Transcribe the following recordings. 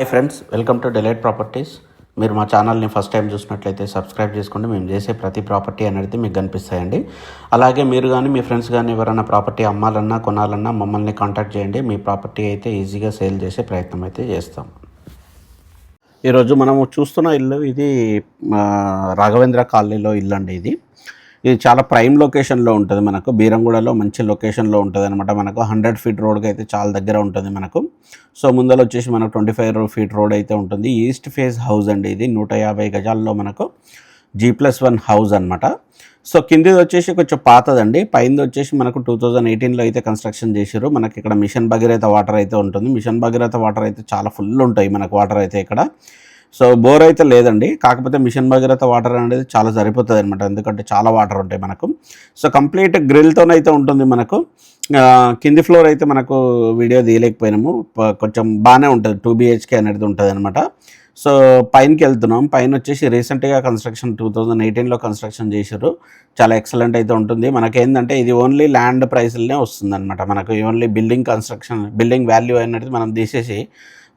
Hi friends, welcome to delight properties. మీరు మా ఛానల్ని ఫస్ట్ టైం చూసినట్లయితే సబ్స్క్రైబ్ చేసుకోండి. మేము చేసే ప్రతి ప్రాపర్టీ అనేది మీకు కనిపిస్తాయండి. అలాగే మీరు కానీ మీ ఫ్రెండ్స్ కానీ ఎవరైనా ప్రాపర్టీ అమ్మాలన్నా కొనాలన్నా మమ్మల్ని కాంటాక్ట్ చేయండి. మీ ప్రాపర్టీ అయితే ఈజీగా సేల్ చేసే ప్రయత్నం అయితే చేస్తాం. ఈరోజు మనము చూస్తున్న ఇల్లు ఇది రాఘవేంద్ర కాలనీలో ఇల్లు అండి. ఇది చాలా ప్రైమ్ లొకేషన్లో ఉంటుంది. మనకు బీరంగూడలో మంచి లొకేషన్లో ఉంటుంది అనమాట. మనకు 100 ఫీట్ రోడ్కి అయితే చాలా దగ్గర ఉంటుంది మనకు. సో ముందర వచ్చేసి మనకు 25 ఫీట్ రోడ్ అయితే ఉంటుంది. ఈస్ట్ ఫేస్ హౌస్ అండి. ఇది 150 గజాల్లో మనకు G+1 హౌస్ అనమాట. సో కిందిది వచ్చేసి కొంచెం పాతదండి. పైనది వచ్చేసి మనకు 2018లో అయితే కన్స్ట్రక్షన్ చేశారు. మనకి ఇక్కడ మిషన్ భగీరథ వాటర్ అయితే ఉంటుంది. మిషన్ భగీరథ వాటర్ అయితే చాలా ఫుల్ ఉంటాయి మనకు వాటర్ అయితే ఇక్కడ. సో బోర్ అయితే లేదండి, కాకపోతే మిషన్ భగీరథ వాటర్ అనేది చాలా సరిపోతుంది అనమాట, ఎందుకంటే చాలా వాటర్ ఉంటాయి మనకు. సో కంప్లీట్ గ్రిల్తోనైతే ఉంటుంది మనకు. కింది ఫ్లోర్ అయితే మనకు వీడియో తీయలేకపోయినాము, కొంచెం బాగానే ఉంటుంది. 2 BHK అనేది ఉంటుంది అనమాట. సో పైనకి వెళ్తున్నాం. పైన వచ్చేసి రీసెంట్గా కన్స్ట్రక్షన్ 2018లో కన్స్ట్రక్షన్ చేశారు. చాలా ఎక్సలెంట్ అయితే ఉంటుంది. మనకేంటంటే ఇది ఓన్లీ ల్యాండ్ ప్రైస్లనే వస్తుంది అనమాట. మనకు only building construction, building value అనేది మనం తీసేసి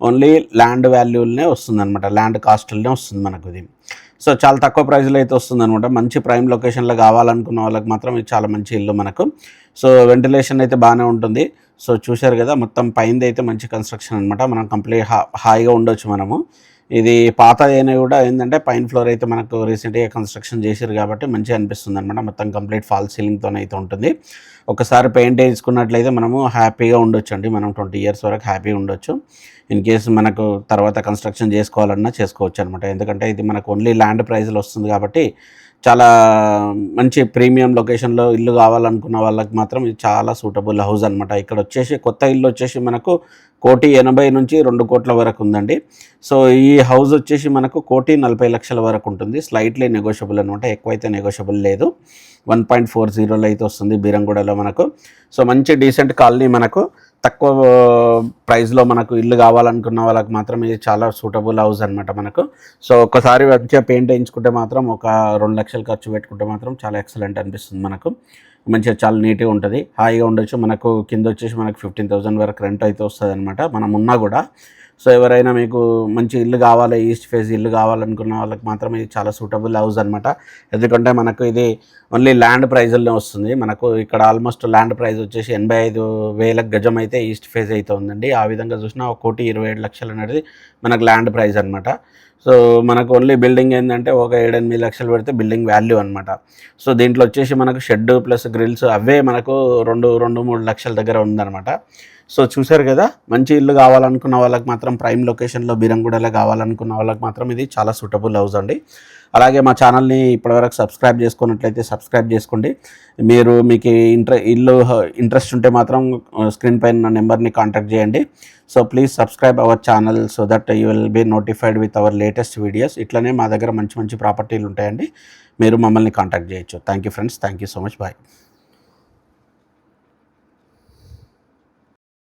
ఓన్లీ ల్యాండ్ వాల్యూలనే వస్తుంది అనమాట, ల్యాండ్ కాస్ట్లనే వస్తుంది మనకు ఇది. సో చాలా తక్కువ ప్రైస్లో అయితే వస్తుంది అనమాట. మంచి ప్రైమ్ లొకేషన్లో కావాలనుకున్న వాళ్ళకి మాత్రం ఇది చాలా మంచి ఇల్లు మనకు. సో వెంటిలేషన్ అయితే బాగానే ఉంటుంది. సో చూశారు కదా, మొత్తం పైనది అయితే మంచి కన్స్ట్రక్షన్ అనమాట. మనం కంప్లీట్ హాయిగా ఉండొచ్చు మనము. ఇది పాత అయినా కూడా ఏంటంటే పైన ఫ్లోర్ అయితే మనకు రీసెంట్గా కన్స్ట్రక్షన్ చేశారు కాబట్టి మంచిగా అనిపిస్తుంది అనమాట. మొత్తం కంప్లీట్ ఫాల్ సీలింగ్తో అయితే ఉంటుంది. ఒకసారి పెయింట్ వేసుకున్నట్లయితే మనము హ్యాపీగా ఉండొచ్చు అండి. మనం 20 ఇయర్స్ వరకు హ్యాపీగా ఉండొచ్చు. ఇన్ కేసు మనకు తర్వాత కన్స్ట్రక్షన్ చేసుకోవాలన్నా చేసుకోవచ్చు అనమాట. ఎందుకంటే ఇది మనకు ఓన్లీ ల్యాండ్ ప్రైస్లో వస్తుంది కాబట్టి చాలా మంచి ప్రీమియం లొకేషన్లో ఇల్లు కావాలనుకున్న వాళ్ళకి మాత్రం ఇది చాలా సూటబుల్ హౌస్ అనమాట. ఇక్కడ వచ్చేసి కొత్త ఇల్లు వచ్చేసి మనకు 1,80,00,000 నుంచి 2 కోట్ల వరకు ఉందండి. సో ఈ హౌస్ వచ్చేసి మనకు 1,40,00,000 వరకు ఉంటుంది. స్లైట్లీ నెగోషియబుల్ అనమాట, ఎక్కువైతే నెగోషియబుల్ లేదు. 1.40లో అయితే వస్తుంది బీరంగూడలో మనకు. సో మంచి డీసెంట్ కాలనీ మనకు. తక్కువ ప్రైస్లో మనకు ఇల్లు కావాలనుకున్న వాళ్ళకి మాత్రం ఇది చాలా సూటబుల్ హౌస్ అనమాట మనకు. సో ఒకసారి మంచిగా పెయింట్ వేయించుకుంటే మాత్రం ఒక 2 లక్షలు ఖర్చు పెట్టుకుంటే మాత్రం చాలా ఎక్సలెంట్ అనిపిస్తుంది మనకు. మంచిగా చాలా నీట్గా ఉంటుంది, హాయిగా ఉండొచ్చు. మనకు కింద వచ్చేసి మనకు 15,000 వరకు రెంట్ అయితే వస్తుంది అనమాట మనం ఉన్నా కూడా. సో ఎవరైనా మీకు మంచి ఇల్లు కావాలి, ఈస్ట్ ఫేస్ ఇల్లు కావాలనుకున్న వాళ్ళకి మాత్రం ఇది చాలా సూటబుల్ హౌస్ అనమాట. ఎందుకంటే మనకు ఇది ఓన్లీ ల్యాండ్ ప్రైజుల్లోనే వస్తుంది. మనకు ఇక్కడ ఆల్మోస్ట్ ల్యాండ్ ప్రైస్ వచ్చేసి 85,000 గజం అయితే ఈస్ట్ ఫేస్ అయితే ఉందండి. ఆ విధంగా చూసినా 1,27,00,000 అనేది మనకు ల్యాండ్ ప్రైస్ అనమాట. సో మనకు ఓన్లీ బిల్డింగ్ ఏంటంటే ఒక 7-8 లక్షలు పెడితే బిల్డింగ్ వాల్యూ అనమాట. సో దీంట్లో వచ్చేసి మనకు షెడ్ ప్లస్ గ్రిల్స్ అవే మనకు 2-3 లక్షల దగ్గర ఉందన్నమాట. సో చూశారు కదా, మంచి ఇల్లు కావాలనుకున్న వాళ్ళకి మాత్రం ప్రైమ్ లొకేషన్లో బీరంగూడలో కావాలనుకున్న వాళ్ళకి మాత్రం ఇది చాలా సూటబుల్ హౌస్ అండి. అలాగే మా ఛానల్ని ఇప్పటివరకు సబ్స్క్రైబ్ చేసుకున్నట్లయితే సబ్స్క్రైబ్ చేసుకోండి. మీకు ఇంట్రెస్ట్ ఉంటే మాత్రం స్క్రీన్ పైన నా నెంబర్ని కాంటాక్ట్ చేయండి. So please subscribe our channel so that you will be notified with our latest videos. ఇట్లనే మా దగ్గర మంచి మంచి ప్రాపర్టీలు ఉంటాయండి, మీరు మమ్మల్ని కాంటాక్ట్ చేయొచ్చు. Thank you friends, thank you so much, bye.